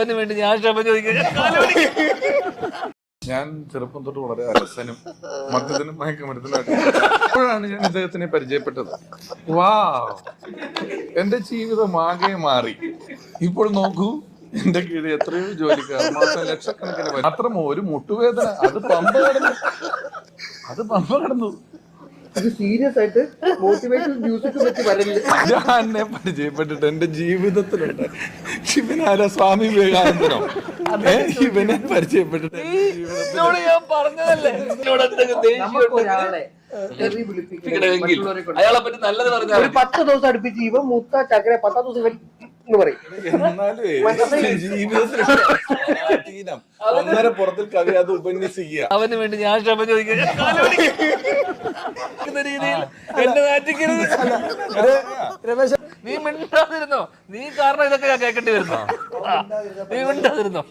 വേണ്ടി ഞാൻ ക്ഷമ ചോദിക്കാൻ ഞാൻ ചെറുപ്പം തൊട്ട് വളരെ അലസനും മദ്യത്തിനും മയക്കുമരുന്നിനും അപ്പോഴാണ് ഞാൻ ഇദ്ദേഹത്തിനെ പരിചയപ്പെട്ടത്. വാ, എന്റെ ജീവിതം ആകെ മാറി. ഇപ്പോൾ നോക്കൂ, എന്റെ കീഴിൽ എത്രയോ ജോലിക്കാർ, മാസം ലക്ഷക്കണക്കിന് വരും. മാത്രം ഒരു മുട്ടുവേദന, അത് പമ്പ കടന്നു. സീരിയസ് ആയിട്ട് മോട്ടിവേഷൻ മ്യൂസിക് വെച്ച് വരല്. ഞാൻ എന്നെ പരിചയപ്പെട്ടിട്ട് എന്റെ ജീവിതത്തിലുണ്ട്. ഇവനാരാ, സ്വാമി വിവേകാനന്ദനോ? ഇവനെ പരിചയപ്പെട്ടിട്ട് എന്നോട് ഞാൻ പറഞ്ഞതല്ലേ എന്നോട് എന്തെങ്കിലും ദേഷ്യം ഒരാളെ ഉണ്ടെങ്കിൽ അയാളെ പറ്റി നല്ലത് ഒരു പറഞ്ഞാൽ 10 ദിവസം അടുപ്പിച്ച് ഇവൻ മുത്ത ചക്കര 10 ദിവസം ഇവൻ എന്ന് പറയും. എന്നാലും ജീവിതത്തിൽ ഒന്നര പുറത്തിൽ കവി അത് ഉപന്യസിക്കുക. അവന് വേണ്ടി ഞാൻ ക്ഷമ ചോദിക്കാൻ രീതിയിൽ എന്നെ നാറ്റിക്കരുത്. നീ മിണ്ടാതിരുന്നോ? നീ കാരണം ഇതൊക്കെ ഞാൻ കേൾക്കേണ്ടി വരുന്നോ? നീ മിണ്ടാതിരുന്നോ?